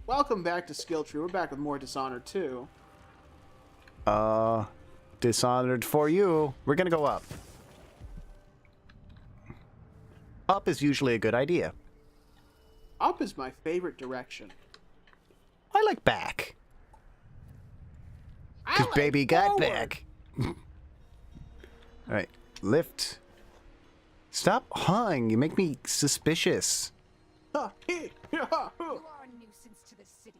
Welcome back to SkillTree. We're back with more Dishonored 2. Dishonored for you. We're gonna go up. Up is usually a good idea. Up is my favorite direction. I like back. Because baby got back. Alright, lift. Stop hawing. You make me suspicious. You are a nuisance to the city.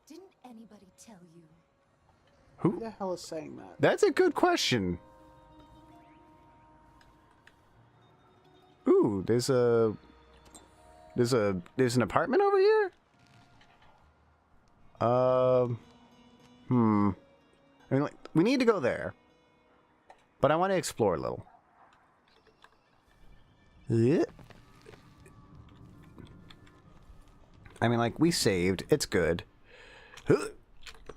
Didn't anybody tell you? Who the hell is saying that? That's a good question. Ooh, there's an apartment over here? I mean, like, we need to go there. But I want to explore a little. Yeah. I mean, like, we saved. It's good.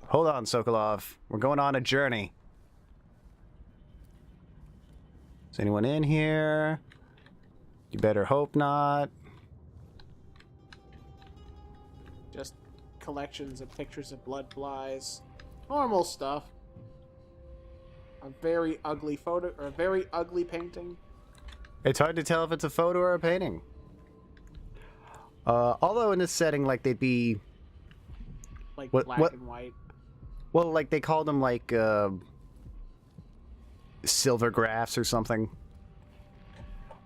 Hold on, Sokolov. We're going on a journey. Is anyone in here? You better hope not. Just collections of pictures of blood flies. Normal stuff. A very ugly photo, or a very ugly painting. It's hard to tell if it's a photo or a painting. Although in this setting, like, they'd be... Like black and white. Well, like, they call them, like, silver graphs or something.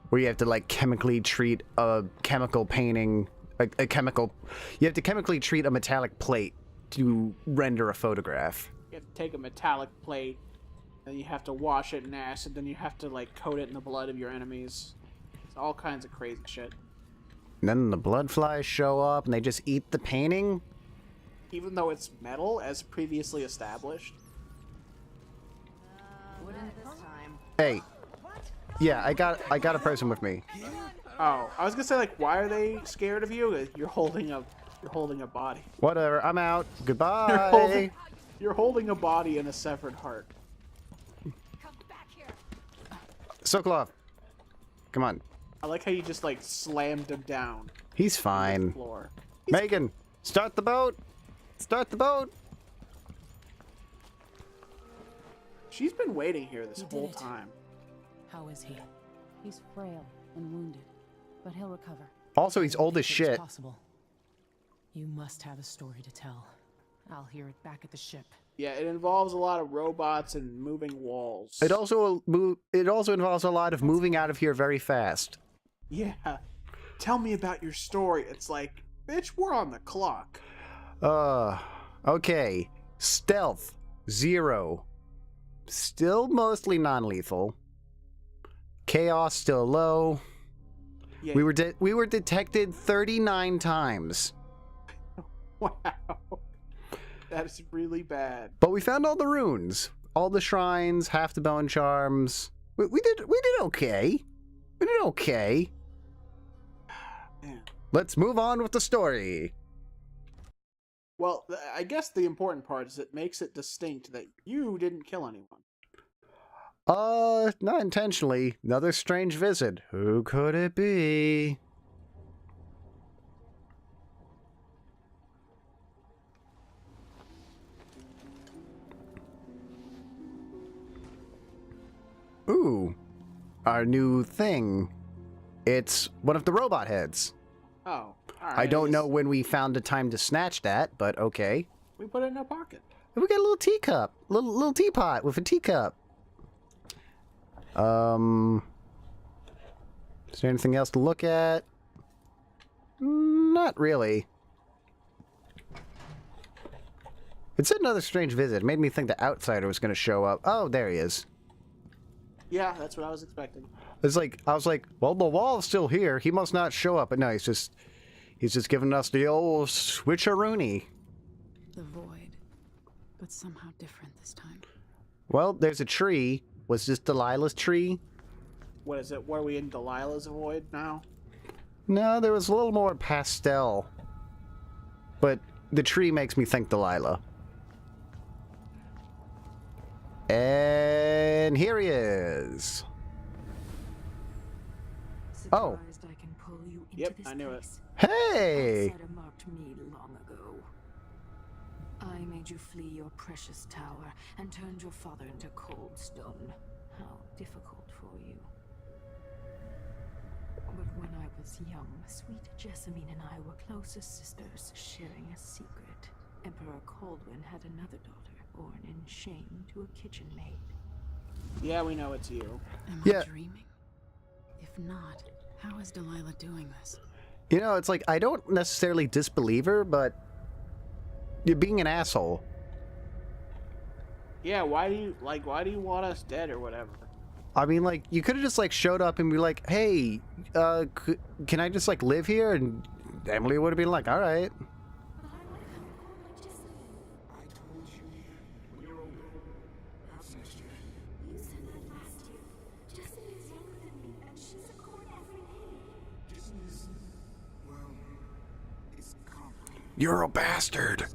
Where you have to, like, chemically treat a chemical painting... A chemical... You have to chemically treat a metallic plate to render a photograph. You have to take a metallic plate, then you have to wash it in acid, then you have to, like, coat it in the blood of your enemies. It's all kinds of crazy shit. And then the blood flies show up and they just eat the painting? Even though it's metal, as previously established. Wouldn't this time. Hey. Yeah, I got a person with me. Oh, I was gonna say, like, why are they scared of you? You're holding a body. Whatever, I'm out. Goodbye. You're holding a body and a severed heart. Come back here. Sokolov. Come on. I like how you just, like, slammed him down. He's On the fine. floor. Megan, start the boat. Start the boat. She's been waiting here this You did whole it. time. How is he? He's frail and wounded, but he'll recover. Also, he's old as It's shit. possible. You must have a story to tell. I'll hear it back at the ship. Yeah, it involves a lot of robots and moving walls. It also involves a lot of moving out of here very fast. Yeah. Tell me about your story. It's like, bitch, we're on the clock. Okay. Stealth 0. Still mostly non-lethal. Chaos still low. Yeah. We were detected 39 times. Wow. That is really bad. But we found all the runes, all the shrines, half the bone charms. We did okay. We did okay. Man. Let's move on with the story. Well, I guess the important part is it makes it distinct that you didn't kill anyone. Not intentionally. Another strange visit. Who could it be? Ooh, our new thing. It's one of the robot heads. Oh, all right. I don't know when we found the time to snatch that, but okay. We put it in our pocket. And we got a little teacup, little teapot with a teacup. Is there anything else to look at? Not really. It said another strange visit. It made me think the outsider was going to show up. Oh, there he is. Yeah, that's what I was expecting. It's like, I was like, well, the wall's still here. He must not show up. But no, he's just giving us the old switcheroony. The void, but somehow different this time. Well, there's a tree. Was this Delilah's tree? What is it? Were we in Delilah's void now? No, there was a little more pastel. But the tree makes me think Delilah. And here he is. Oh. Surprised I can pull you into Yep, this I knew it. place. Hey! Outsider marked me long ago. I made you flee your precious tower and turned your father into cold stone. How difficult for you. But when I was young, sweet Jessamine and I were closest sisters, sharing a secret. Emperor Coldwin had another daughter, born in shame to a kitchen maid. Yeah, we know it's you. Am Yeah. I dreaming? If not, how is Delilah doing this? You know, it's like, I don't necessarily disbelieve her, but you're being an asshole. Yeah, why do you want us dead or whatever? I mean, like, you could have just, like, showed up and be like, hey, can I just, like, live here? And Emily would have been like, all right. You're a bastard.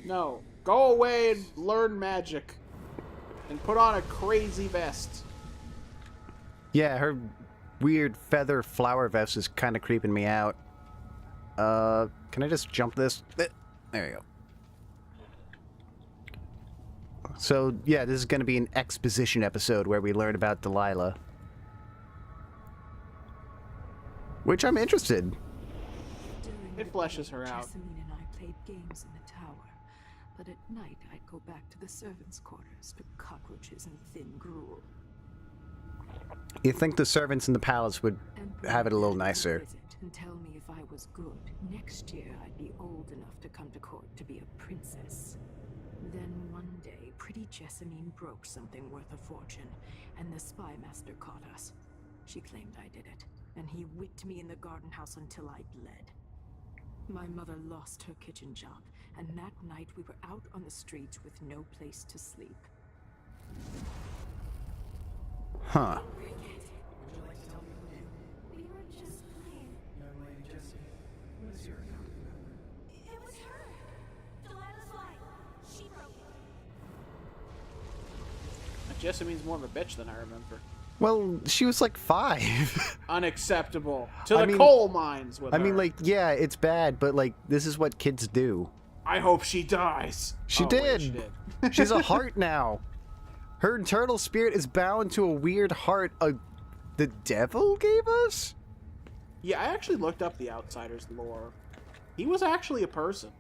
No. Go away and learn magic. And put on a crazy vest. Yeah, her weird feather flower vest is kind of creeping me out. Can I just jump this? There you go. So, yeah, this is going to be an exposition episode where we learn about Delilah. Which I'm interested. It fleshes her out. Jessamine and I played games in the tower, but at night I'd go back to the servants' quarters to cockroaches and thin gruel. You think the servants in the palace would have it a little nicer? Visit and tell me if I was good. Next year I'd be old enough to come to court to be a princess. Then one day, pretty Jessamine broke something worth a fortune, and the spy master caught us. She claimed I did it, and he whipped me in the garden house until I bled. My mother lost her kitchen job, and that night we were out on the streets with no place to sleep. Huh. We were just playing. Young lady Jessie, what is your account? It was her! Delilah's life. She broke it. Jessamine's more of a bitch than I remember. Well, she was like 5. Unacceptable. To I the mean- coal mines with I her. mean, like, yeah, it's bad, but, like, this is what kids do. I hope she dies. She Oh, did. wait, she did. She's a heart now. Her internal spirit is bound to a weird heart the devil gave us? Yeah, I actually looked up the Outsider's lore. He was actually a person.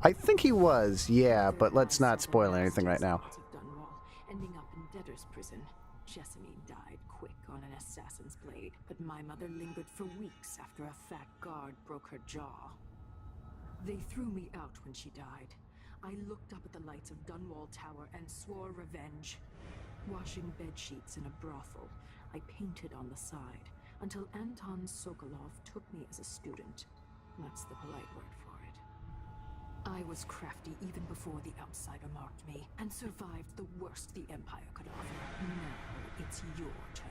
I think he was, yeah, but let's not spoil anything right now. Of Dunwall, ending up in debtor's prison. Jessamine died quick on an assassin's blade, but my mother lingered for weeks after a fat guard broke her jaw. They threw me out when she died. I looked up at the lights of Dunwall Tower and swore revenge. Washing bedsheets in a brothel, I painted on the side, until Anton Sokolov took me as a student. That's the polite word for it. I was crafty even before the Outsider marked me, and survived the worst the Empire could offer. Now it's your turn.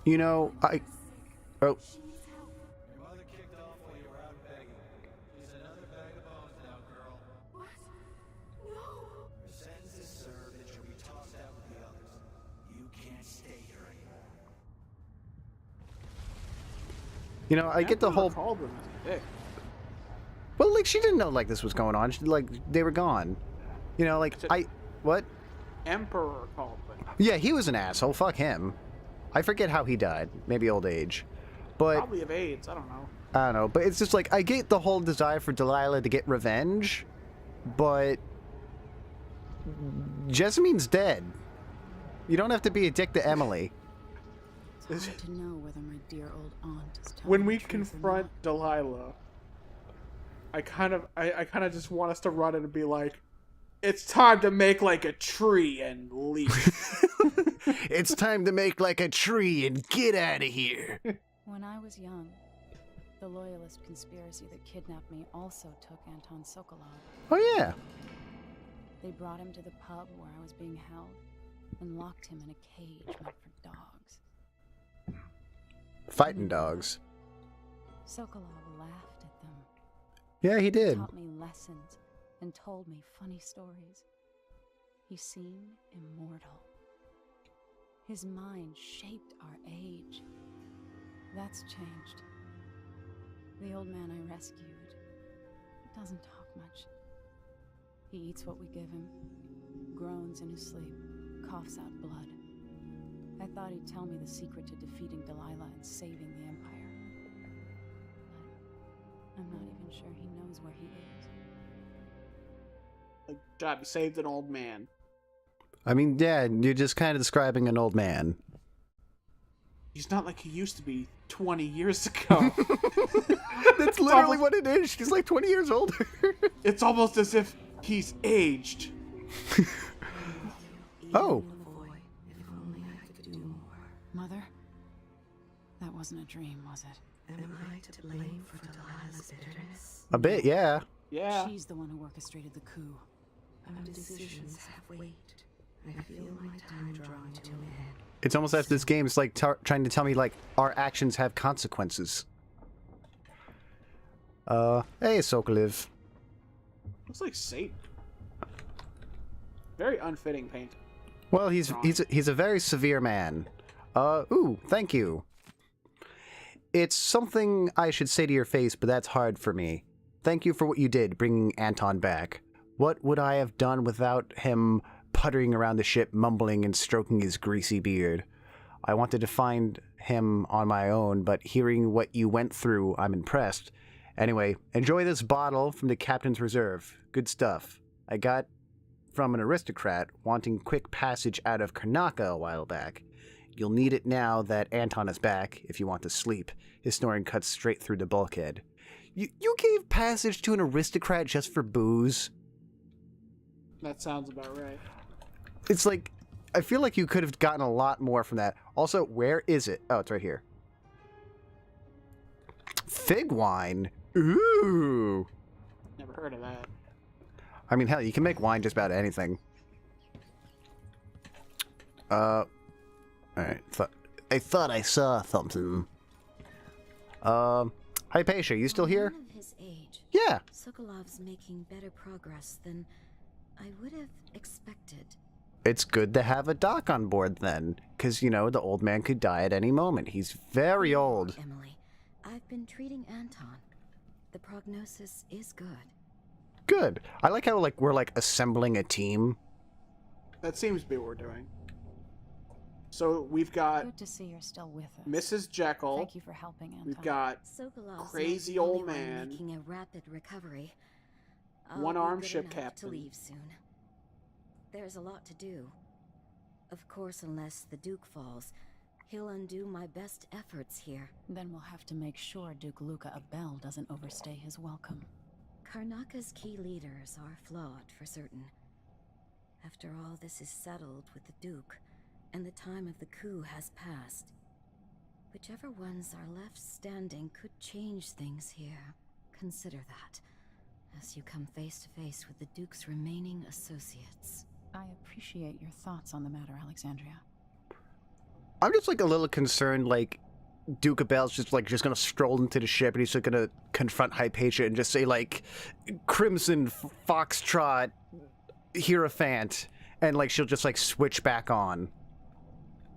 You know, Oh, She needs help. Your mother kicked off while you were out begging. She's another bag of bones now, girl. What? No! Your sentence is served and she'll be tossed out with the others. You can't stay here anymore. you know, I get the whole... Cauldron is a dick. Well, like, she didn't know, like, this was going on. She, like, they were gone. You know, like, What? Emperor Cauldron. Yeah, he was an asshole. Fuck him. I forget how he died. Maybe old age. But... Probably of AIDS, I don't know. I don't know, but it's just like, I get the whole desire for Delilah to get revenge, but Jessamine's dead. You don't have to be a dick to Emily. It's hard to know whether my dear old aunt is telling When we the truth or confront not. Delilah, I kind of just want us to run it and be like, it's time to make like a tree and leave. It's time to make like a tree and get out of here. When I was young, the Loyalist conspiracy that kidnapped me also took Anton Sokolov. Oh, yeah. They brought him to the pub where I was being held and locked him in a cage meant for dogs. Fighting dogs. Sokolov laughed at them. Yeah, he did. Taught me lessons and told me funny stories. He seemed immortal. His mind shaped our age. That's changed. The old man I rescued doesn't talk much. He eats what we give him, groans in his sleep, coughs out blood. I thought he'd tell me the secret to defeating Delilah and saving the Empire. But I'm not even sure he knows where he is. Like, job, you saved an old man. I mean, yeah, you're just kind of describing an old man. He's not like he used to be 20 years ago. That's literally what it is. She's like 20 years older. It's almost as if he's aged. Oh. Mother? That wasn't a dream, was it? Am I to blame for Delilah's bitterness? A bit, yeah. Yeah. She's the one who orchestrated the coup. Our decisions have weight. I feel my time drawing to an end. It's almost as if this game is like trying to tell me, like, our actions have consequences. Hey, Sokolov. Looks like Satan. Very unfitting painting. Well, he's a very severe man. Ooh, thank you. It's something I should say to your face, but that's hard for me. Thank you for what you did, bringing Anton back. What would I have done without him puttering around the ship, mumbling and stroking his greasy beard? I wanted to find him on my own, but hearing what you went through, I'm impressed. Anyway, enjoy this bottle from the Captain's Reserve. Good stuff. I got from an aristocrat wanting quick passage out of Karnaca a while back. You'll need it now that Anton is back, if you want to sleep. His snoring cuts straight through the bulkhead. You gave passage to an aristocrat just for booze? That sounds about right. It's like, I feel like you could have gotten a lot more from that. Also, where is it? Oh, it's right here. Fig wine? Ooh! Never heard of that. I mean, hell, you can make wine just about anything. Alright. I thought I saw something. Hypatia, you still here? Man of his age, Yeah. Sokolov's making better progress than I would have expected. It's good to have a doc on board then, because, you know, the old man could die at any moment. He's very old. Emily, I've been treating Anton. The prognosis is good. Good. I like how, like, we're, like, assembling a team. That seems to be what we're doing. So we've got Good to see you're still with us. Mrs. Jekyll. Thank you for helping, Anton. We've got Sokolov's Crazy not the old only one man. making a rapid recovery. I'll One-armed be good ship enough captain. to leave soon. There's a lot to do. Of course, unless the Duke falls, he'll undo my best efforts here. Then we'll have to make sure Duke Luca Abel doesn't overstay his welcome. Karnaka's key leaders are flawed for certain. After all this is settled with the Duke, and the time of the coup has passed, whichever ones are left standing could change things here. Consider that, as you come face to face with the Duke's remaining associates. I appreciate your thoughts on the matter, Alexandria. I'm just, like, a little concerned, like, Duke Abel's just gonna stroll into the ship and he's just gonna confront Hypatia and just say, like, Crimson Foxtrot Hierophant, and, like, she'll just, like, switch back on.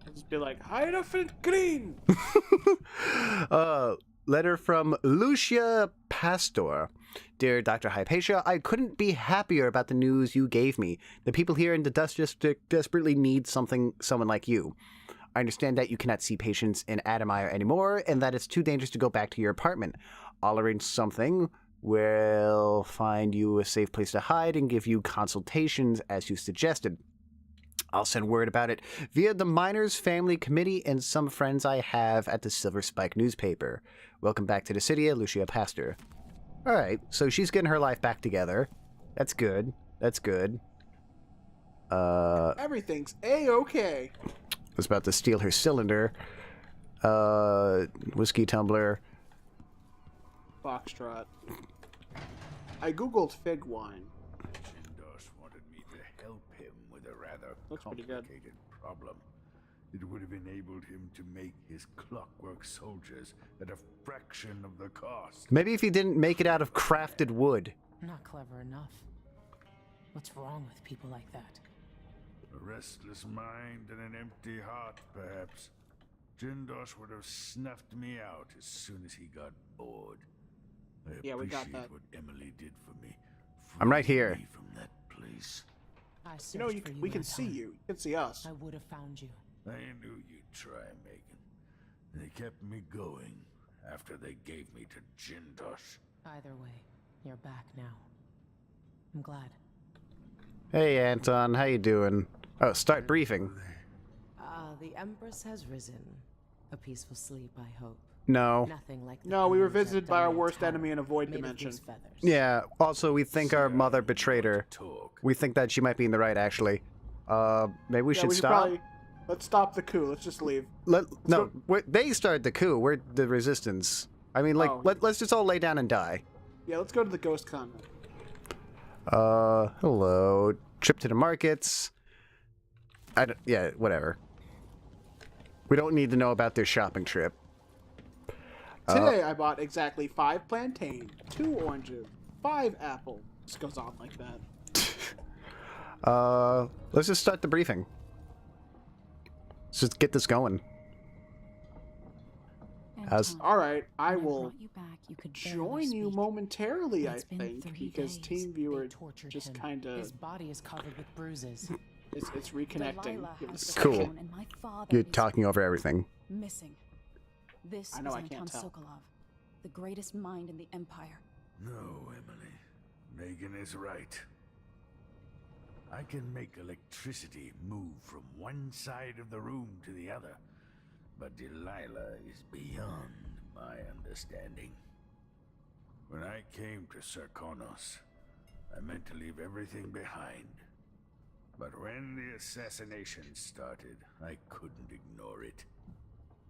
I'll just be like, Hierophant Green! Letter from Lucia Pastor. Dear Dr. Hypatia, I couldn't be happier about the news you gave me. The people here in the Dust District desperately need someone like you. I understand that you cannot see patients in Adamire anymore, and that it's too dangerous to go back to your apartment. I'll arrange something. We'll find you a safe place to hide and give you consultations as you suggested. I'll send word about it via the Miners Family Committee and some friends I have at the Silver Spike newspaper. Welcome back to the city, Lucia Pastor. Alright, so she's getting her life back together. That's good. That's good. Everything's A-okay. Was about to steal her cylinder. Whiskey tumbler. Foxtrot. I googled fig wine. Dos wanted me to help him with a rather Looks pretty good. complicated problem. It would have enabled him to make his clockwork soldiers at a fraction of the cost. Maybe if he didn't make it out of crafted wood. Not clever enough. What's wrong with people like that? A restless mind and an empty heart, perhaps. Jindosh would have snuffed me out as soon as he got bored. I Yeah, we got appreciate that. what Emily did for me. I'm right freeing here. me from that place. I You know, searched for you we can in see time. you. You can see us. I would have found you. I knew you'd try, Megan. They kept me going after they gave me to Jindosh. Either way, you're back now. I'm glad. Hey, Anton, how you doing? Oh, start briefing. The Empress has risen. A peaceful sleep, I hope. No. Nothing like the No, we were things that visited by our Delilah worst tower, enemy in a void made of dimension. loose feathers. Yeah, also, we think our mother betrayed her. Talk. We think that she might be in the right, actually. Maybe we should stop? Probably... Let's stop the coup. Let's just leave. No, they started the coup. We're the resistance. I mean, like, Oh. let's just all lay down and die. Yeah, let's go to the ghost convent. Hello. Trip to the markets. Yeah, whatever. We don't need to know about their shopping trip. Today I bought exactly 5 plantain, 2 oranges, 5 apple. Just goes on like that. Let's just start the briefing. Let's just get this going. As- Anton, Alright, I when will brought you back, you could barely join you speak. momentarily, But I it's been think, 3 because days. Team Viewer They tortured just him. kind of His body is covered with bruises. it's reconnecting. Delilah Give has us a the Cool. second. throne, and my father You're is talking over everything. missing. This I know, is I can't Anton tell. Sokolov, the greatest mind in the Empire. No, Emily. Megan is right. I can make electricity move from one side of the room to the other, but Delilah is beyond my understanding. When I came to Sarkonos, I meant to leave everything behind. But when the assassination started, I couldn't ignore it.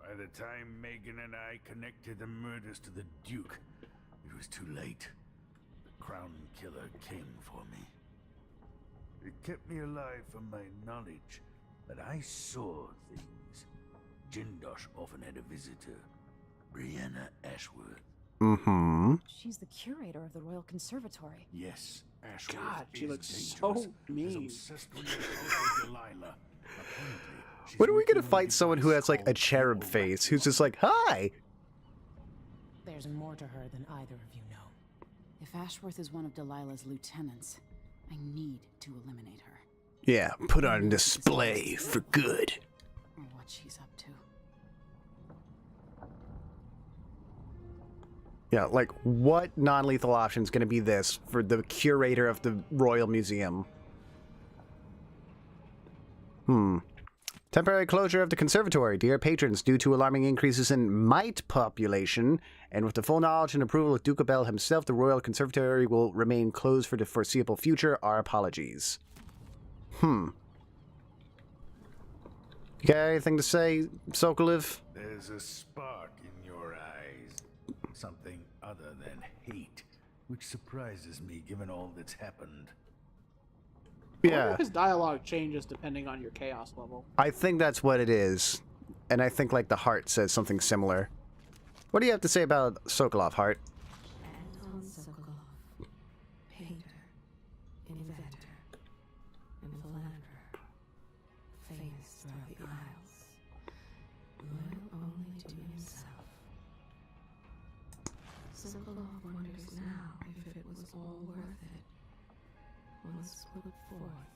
By the time Megan and I connected the murders to the Duke, it was too late. The Crown Killer came for me. It kept me alive from my knowledge, but I saw things. Jindosh often had a visitor, Brianna Ashworth. Mm-hmm. She's the curator of the Royal Conservatory. Yes, Ashworth God, she is looks dangerous, so as mean. obsessed with the cult of Delilah. Apparently, she's When are we working gonna on a fight someone who device has, like, a called cherub Oracle. face, who's just like, hi! There's more to her than either of you know. If Ashworth is one of Delilah's lieutenants, I need to eliminate her. Yeah, put on display for good. Or what she's up to. Yeah, like, what non-lethal option is going to be this for the curator of the Royal Museum? Temporary closure of the conservatory. Dear patrons, due to alarming increases in mite population, and with the full knowledge and approval of Duke Bell himself, the Royal Conservatory will remain closed for the foreseeable future. Our apologies. You got anything to say, Sokolov? There's a spark in your eyes. Something other than hate, which surprises me given all that's happened. I wonder Yeah, if his dialogue changes depending on your chaos level. I think that's what it is. And I think, like, the heart says something similar. What do you have to say about Sokolov, Heart? Anton Sokolov, painter, inventor, and philanderer, famous throughout the Isles, loyal only to himself. Sokolov wonders now if it was all worth it. Once put forth,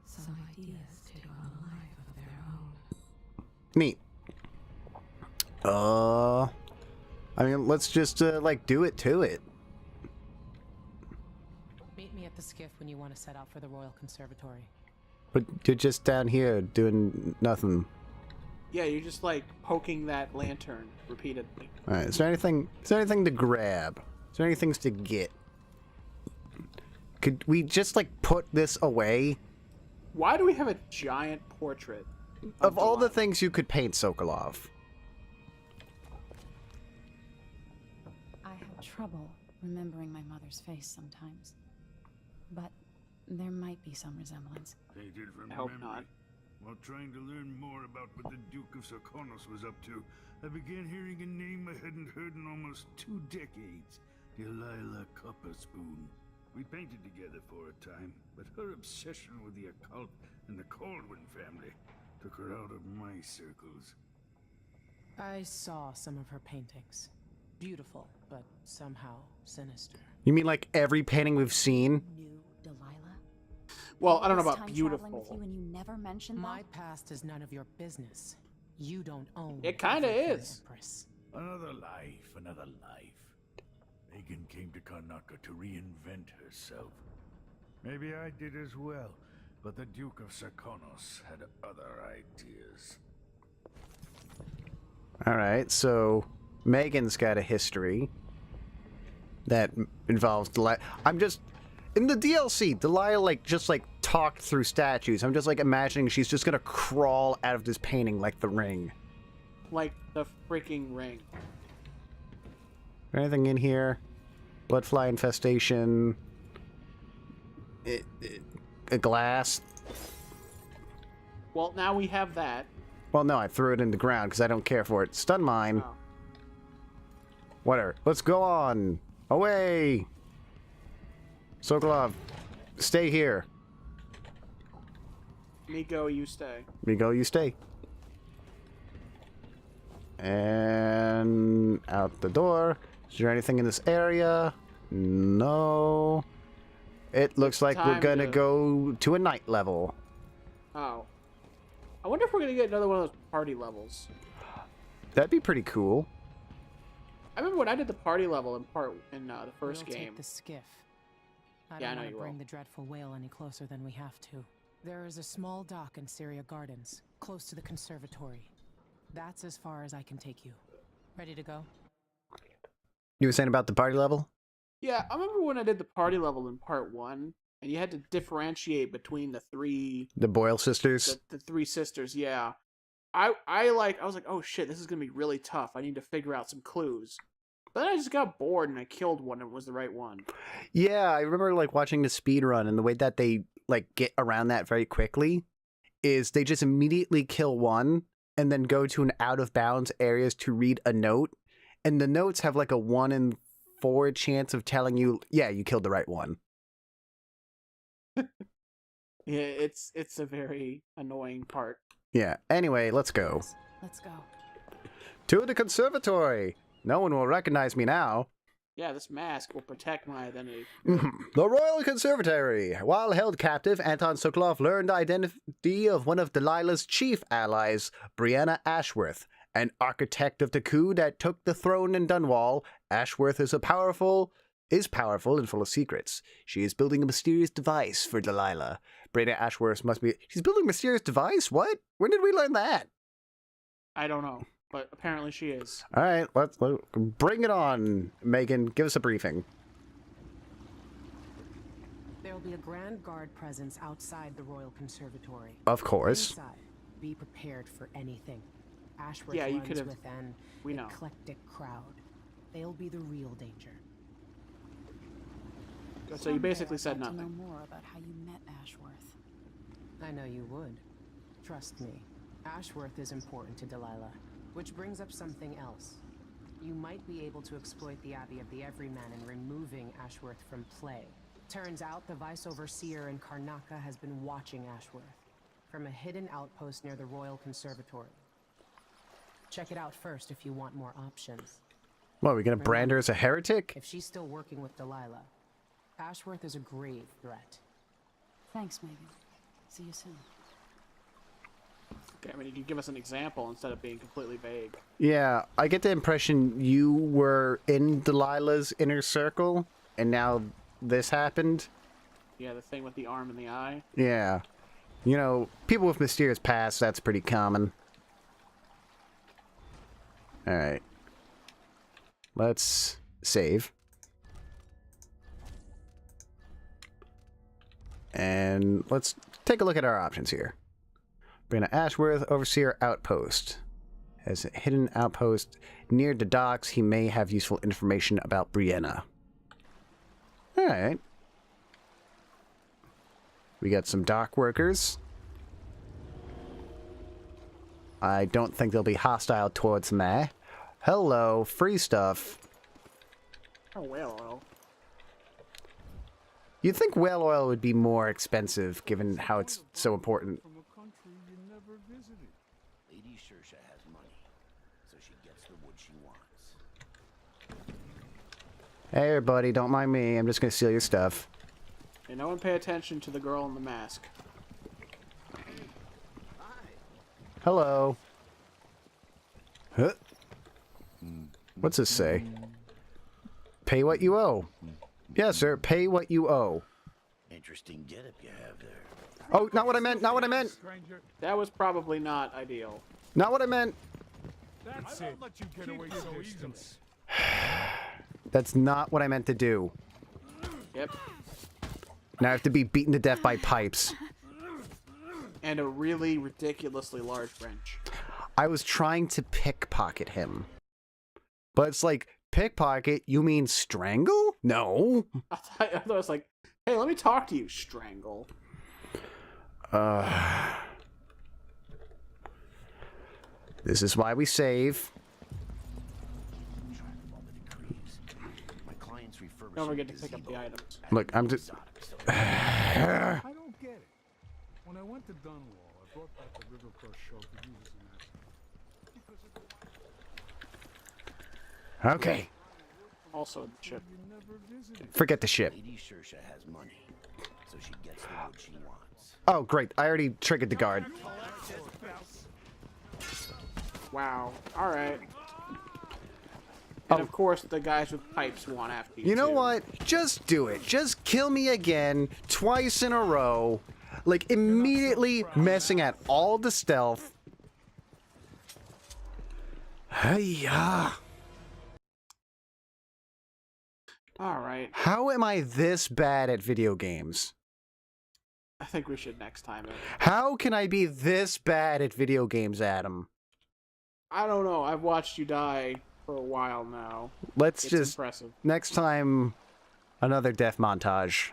some ideas take on a life of their own. Neat. I mean, let's just, like, do it to it. Meet me at the skiff when you want to set out for the Royal Conservatory. But you're just down here doing nothing. Yeah, you're just like poking that lantern repeatedly. Alright, is there anything to grab? Is there any things to get? Could we just, like, put this away? Why do we have a giant portrait Of all the Delilah? things you could paint, Sokolov. I have trouble remembering my mother's face sometimes. But there might be some resemblance. Painted from I hope memory. not. While trying to learn more about what the Duke of Sarkonos was up to, I began hearing a name I hadn't heard in almost 2 decades. Delilah Copperspoon. We painted together for a time, but her obsession with the occult and the Caldwin family took her out of my circles. I saw some of her paintings. Beautiful, but somehow sinister. You mean like every painting we've seen? New Delilah? Well, I don't know All this about time traveling with beautiful. you and you never mentioned My that? past is none of your business. You don't own It kinda everything, is. Empress. Another life, another life. Megan came to Karnaca to reinvent herself. Maybe I did as well, but the Duke of Sarkonos had other ideas. Alright, so Megan's got a history that involves Delilah. I'm just... In the DLC, Delilah, just talked through statues. I'm just, imagining she's just gonna crawl out of this painting like the ring. Like the freaking ring. Anything in here? Bloodfly infestation. A glass. Well, now we have that. Well, no, I threw it in the ground because I don't care for it. Stun mine. Oh. Whatever. Let's go on. Away. Sokolov, stay here. Me go, you stay. Me go, you stay. And out the door. Is there anything in this area? No. It looks like we're time gonna to- go to a night level. Oh. I wonder if we're gonna get another one of those party levels. That'd be pretty cool. I remember when I did the party level in the first We'll game. take the skiff. I Yeah, I don't know want you to bring will. the dreadful whale any closer than we have to. There is a small dock in Syria Gardens, close to the conservatory. That's as far as I can take you. Ready to go? You were saying about the party level? Yeah, I remember when I did the party level in part 1, and you had to differentiate between the three The Boyle sisters? the three sisters. Yeah, I was like, oh shit, this is gonna be really tough. I need to figure out some clues. But then I just got bored and I killed one and it was the right one. Yeah, I remember watching the speed run, and the way that they get around that very quickly is they just immediately kill one and then go to an out of bounds areas to read a note, and the notes have a 1 in 4 chance of telling you, yeah, you killed the right one. Yeah, it's a very annoying part. Yeah. Anyway, let's go Let's go. to the conservatory. No one will recognize me now. Yeah, this mask will protect my identity. The Royal Conservatory. While held captive, Anton Sokolov learned the identity of one of Delilah's chief allies, Brianna Ashworth, an architect of the coup that took the throne in Dunwall. Ashworth is powerful and full of secrets. She is building a mysterious device for Delilah. Brianna Ashworth must be... She's building a mysterious device? What? When did we learn that? I don't know, but apparently she is. All right, let's bring it on, Megan. Give us a briefing. There will be a Grand Guard presence outside the Royal Conservatory. Of course. Inside, be prepared for anything. Ashworth Yeah, you runs could've- with an we know. eclectic crowd. They'll be the real danger. So you basically said I'd like to nothing. know more about how you met Ashworth. I know you would. Trust me. Ashworth is important to Delilah. Which brings up something else. You might be able to exploit the Abbey of the Everyman in removing Ashworth from play. Turns out the Vice Overseer in Karnaca has been watching Ashworth from a hidden outpost near the Royal Conservatory. Check it out first if you want more options. What, are we going to brand her as a heretic? If she's still working with Delilah, Ashworth is a grave threat. Thanks, Megan. See you soon. Okay, I mean, you could give us an example instead of being completely vague. Yeah, I get the impression you were in Delilah's inner circle, and now this happened. Yeah, the thing with the arm and the eye. Yeah. You know, people with mysterious pasts, that's pretty common. Alright. Let's save. And let's take a look at our options here. Brianna Ashworth, Overseer Outpost. As a hidden outpost near the docks, he may have useful information about Brianna. Alright. We got some dock workers. I don't think they'll be hostile towards me. Hello, free stuff. Oh, whale oil. You'd think whale oil would be more expensive, given how it's so important. From a country you never visited. Lady Shersha has money, so she she wants. Hey, everybody, don't mind me. I'm just gonna steal your stuff. Hey, no one pay attention to the girl in the mask. Hello. Huh? What's this say? Pay what you owe. Yes, sir. Pay what you owe. Interesting getup you have there. Oh, not what I meant. Not what I meant. That was probably not ideal. Not what I meant. That's it. Let you get away so easily. That's not what I meant to do. Yep. Now I have to be beaten to death by pipes. And a really ridiculously large wrench. I was trying to pickpocket him. But it's like, pickpocket? You mean strangle? No. I thought it was like, hey, let me talk to you, strangle. This is why we save. Don't forget to pick up the items. Look, I'm just... I don't get it. When I went to Dunwall, I brought back the River Cross show for you as an asset. Okay. Also the ship. You never visited. Forget the ship. Lady Shersha has money, so she gets the wood she wants. Oh, great. I already triggered the guard. Wow. Alright. And of course, the guys with pipes want after you. You know too. what? Just do it. Just kill me again, twice in a row. Like, immediately messing at all the stealth. Hey-ya. Alright. How am I this bad at video games? I think we should next time. How can I be this bad at video games, Adam? I don't know. I've watched you die for a while now. Let's It's just... impressive. Next time, another death montage.